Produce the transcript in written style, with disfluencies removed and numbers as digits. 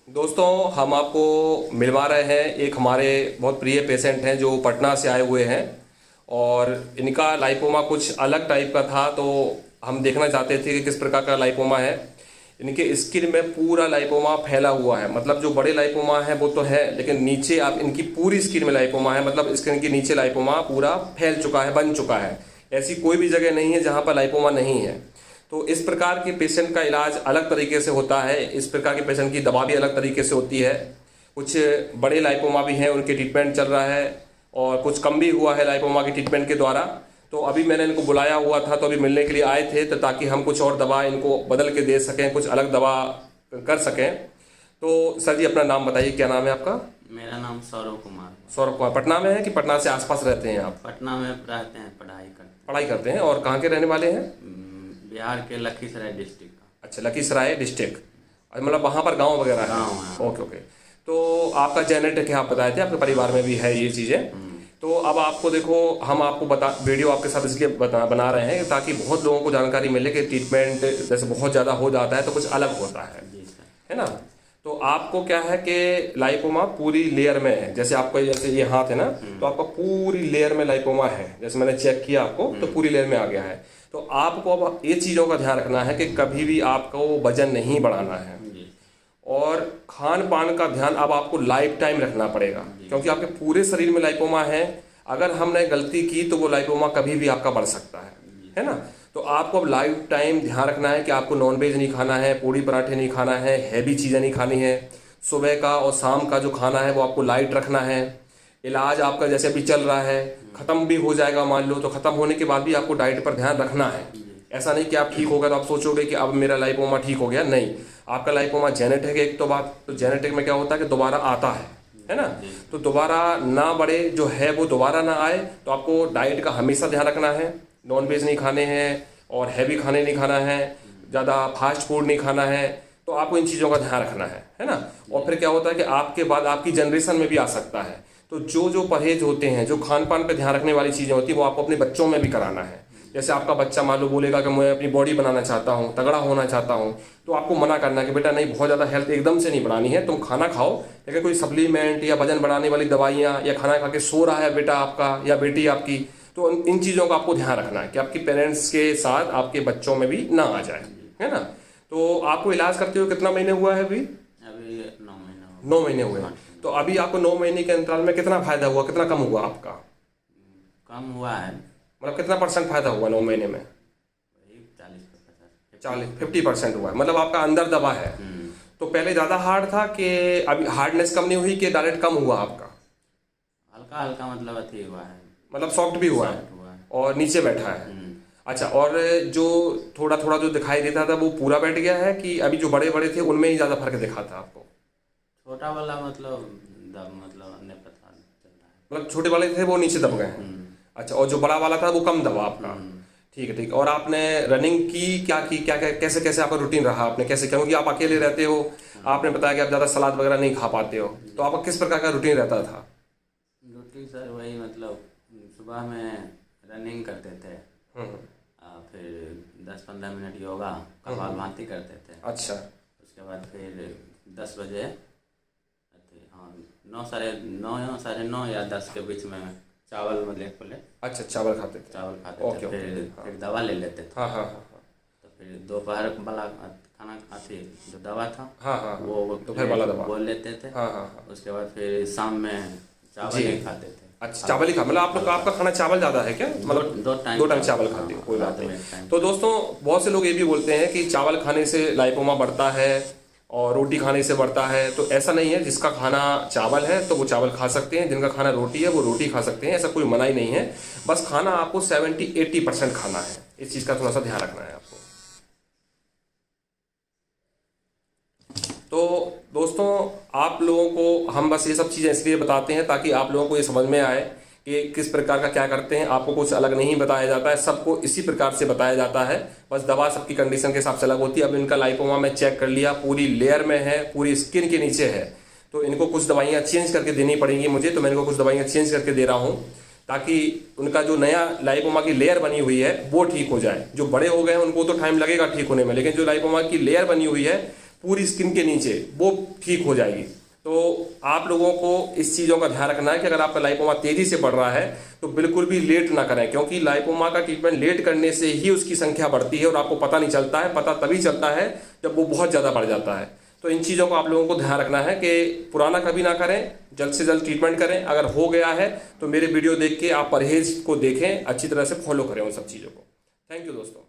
दोस्तों, हम आपको मिलवा रहे हैं। एक हमारे बहुत प्रिय पेशेंट हैं जो पटना से आए हुए हैं और इनका लाइपोमा कुछ अलग टाइप का था। तो हम देखना चाहते थे कि किस प्रकार का लाइपोमा है। इनके स्किन में पूरा लाइपोमा फैला हुआ है। मतलब जो बड़े लाइपोमा है वो तो है, लेकिन नीचे आप इनकी पूरी स्किन में लाइपोमा है। मतलब स्किन के नीचे लाइपोमा पूरा फैल चुका है, बन चुका है। ऐसी कोई भी जगह नहीं है जहाँ पर लाइपोमा नहीं है। तो इस प्रकार के पेशेंट का इलाज अलग तरीके से होता है। इस प्रकार के पेशेंट की दवा भी अलग तरीके से होती है। कुछ बड़े लाइपोमा भी हैं, उनके ट्रीटमेंट चल रहा है, और कुछ कम भी हुआ है लाइपोमा के ट्रीटमेंट के द्वारा। तो अभी मैंने इनको बुलाया हुआ था, तो अभी मिलने के लिए आए थे, तो ताकि हम कुछ और दवा इनको बदल के दे सकें, कुछ अलग दवा कर सकें। तो सर जी, अपना नाम बताइए, क्या नाम है आपका? मेरा नाम सौरभ कुमार है। सौरभ कुमार। पटना में है कि पटना से आसपास रहते हैं आप? पटना में रहते हैं, पढ़ाई करते हैं। और कहाँ के रहने वाले हैं? बिहार के लखीसराय डिस्ट्रिक्ट का। अच्छा, लखीसराय डिस्ट्रिक्ट। मतलब वहाँ पर गांव वगैरह है? गाँव है। Okay okay. तो आपका जेनेटिक है, आप बताए थे, आपके परिवार में भी है ये चीज़ें। तो अब आपको देखो, हम आपको वीडियो आपके साथ इसलिए बना रहे हैं ताकि बहुत लोगों को जानकारी मिले कि ट्रीटमेंट जैसे बहुत ज़्यादा हो जाता है तो कुछ अलग होता है ना। तो आपको क्या है कि लाइपोमा पूरी लेयर में है। जैसे आपका जैसे ये हाथ है ना, तो आपका पूरी लेयर में लाइपोमा है। जैसे मैंने चेक किया आपको, तो पूरी लेयर में आ गया है। तो आपको अब ये चीज़ों का ध्यान रखना है कि कभी भी आपको वजन नहीं बढ़ाना है, और खान पान का ध्यान अब आपको लाइफ टाइम रखना पड़ेगा, क्योंकि आपके पूरे शरीर में लाइपोमा है। अगर हमने गलती की तो वो लाइपोमा कभी भी आपका बढ़ सकता है ना। तो आपको अब लाइफ टाइम ध्यान रखना है कि आपको नॉनवेज नहीं खाना है, पूड़ी पराठे नहीं खाना है, हैवी चीज़ें नहीं खानी है। सुबह का और शाम का जो खाना है वो आपको लाइट रखना है। इलाज आपका जैसे अभी चल रहा है, ख़त्म भी हो जाएगा मान लो, तो ख़त्म होने के बाद भी आपको डाइट पर ध्यान रखना है। ऐसा नहीं कि आप ठीक हो गए तो आप सोचोगे कि अब मेरा लाइपोमा ठीक हो गया। नहीं, आपका लाइपोमा जेनेटिक है एक तो बात। तो जेनेटिक में क्या होता है कि दोबारा आता है ना। तो दोबारा ना बढ़े, जो है वो दोबारा ना आए, तो आपको डाइट का हमेशा ध्यान रखना है। नॉनवेज नहीं खाने हैं और हैवी खाने नहीं खाना है, ज़्यादा फास्ट फूड नहीं खाना है। तो आपको इन चीज़ों का ध्यान रखना है ना। और फिर क्या होता है कि आपके बाद आपकी जनरेशन में भी आ सकता है। तो जो परहेज होते हैं, जो खान पान पे ध्यान रखने वाली चीज़ें होती हैं, वो आपको अपने बच्चों में भी कराना है। जैसे आपका बच्चा मान लो बोलेगा कि मैं अपनी बॉडी बनाना चाहता हूँ, तगड़ा होना चाहता हूँ, तो आपको मना करना है कि बेटा नहीं, बहुत ज़्यादा हेल्थ एकदम से नहीं बढ़ानी है, तुम खाना खाओ, लेकिन कोई सप्लीमेंट या वजन बढ़ाने वाली दवाइयाँ, या खाना खा के सो रहा है बेटा आपका या बेटी आपकी, तो इन चीज़ों का आपको ध्यान रखना है कि आपकी पेरेंट्स के साथ आपके बच्चों में भी ना आ जाए, है ना। तो आपको इलाज करते हुए कितना महीने हुआ है अभी? अभी 9 महीने 9 महीने हुए। तो अभी आपको 9 महीने के अंतराल में कितना फायदा हुआ, कितना कम हुआ आपका? कम हुआ है। मतलब कितना परसेंट फायदा हुआ 9 महीने में? 50% हुआ है। मतलब आपका अंदर दबा है। तो पहले ज़्यादा हार्ड था कि अभी हार्डनेस कम नहीं हुई कि डायरेक्ट कम हुआ आपका? हल्का हल्का मतलब अथी हुआ है, मतलब सॉफ्ट भी हुआ है और नीचे बैठा है। अच्छा, और जो थोड़ा थोड़ा जो दिखाई देता था वो पूरा बैठ गया है कि अभी जो बड़े बड़े थे उनमें ही ज़्यादा फर्क दिखा था आपको? छोटा वाला मतलब नहीं पता चल रहा है। मतलब छोटे वाले थे वो नीचे दब गए हैं। अच्छा, और जो बड़ा वाला था वो कम दबा आपका? ठीक है ठीक। और आपने रनिंग की क्या कैसे कैसे आपका रूटीन रहा, आपने कैसे, क्योंकि आप अकेले रहते हो, आपने बताया कि आप ज़्यादा सलाद वगैरह नहीं खा पाते हो, तो आपका किस प्रकार का रूटीन रहता था? रूटीन सर वही मतलब सुबह में रनिंग करते थे, फिर 10-15 मिनट योगा कपालभाति करते थे। अच्छा। उसके बाद फिर 10 बजे, हाँ 9 या 10 के बीच में चावल मतलब खोले। अच्छा, चावल खाते थे? चावल खाते थे, फिर दवा ले लेते थे। हाँ। तो फिर दोपहर वाला खाना खाते, जो दवा था हाँ, वो दोपहर वाला दवा वो लेते थे। हाँ। उसके बाद फिर शाम में चावल ही खाते थे। अच्छा, चावल ही खा, मतलब आप लोग का आपका खाना चावल ज़्यादा है क्या? मतलब दो टाइम चावल खाते हो? कोई बात नहीं। तो दोस्तों, बहुत से लोग ये भी बोलते हैं कि चावल खाने से लाइपोमा बढ़ता है और रोटी खाने से बढ़ता है। तो ऐसा नहीं है। जिसका खाना चावल है तो वो चावल खा सकते हैं, जिनका खाना रोटी है वो रोटी खा सकते हैं, ऐसा कोई मनाही नहीं है। बस खाना आपको 70-80% खाना है। इस चीज़ का थोड़ा सा ध्यान रखना है आपको। तो दोस्तों, आप लोगों को हम बस ये सब चीज़ें इसलिए बताते हैं ताकि आप लोगों को ये समझ में आए कि किस प्रकार का क्या करते हैं। आपको कुछ अलग नहीं बताया जाता है, सबको इसी प्रकार से बताया जाता है। बस दवा सबकी कंडीशन के हिसाब से अलग होती है। अब इनका लाइपोमा मैं चेक कर लिया, पूरी लेयर में है, पूरी स्किन के नीचे है, तो इनको कुछ दवाइयाँ चेंज करके देनी पड़ेंगी मुझे। तो मैं इनको कुछ दवाइयाँ चेंज करके दे रहा हूँ ताकि उनका जो नया लाइपोमा की लेयर बनी हुई है वो ठीक हो जाए। जो बड़े हो गए हैं उनको तो टाइम लगेगा ठीक होने में, लेकिन जो लाइपोमा की लेयर बनी हुई है पूरी स्किन के नीचे, वो ठीक हो जाएगी। तो आप लोगों को इस चीज़ों का ध्यान रखना है कि अगर आपका लाइपोमा तेज़ी से बढ़ रहा है तो बिल्कुल भी लेट ना करें, क्योंकि लाइपोमा का ट्रीटमेंट लेट करने से ही उसकी संख्या बढ़ती है और आपको पता नहीं चलता है। पता तभी चलता है जब वो बहुत ज़्यादा बढ़ जाता है। तो इन चीज़ों को आप लोगों को ध्यान रखना है कि पुराना कभी ना करें, जल्द से जल्द ट्रीटमेंट करें। अगर हो गया है तो मेरे वीडियो देख के आप परहेज़ को देखें, अच्छी तरह से फॉलो करें उन सब चीज़ों को। थैंक यू दोस्तों।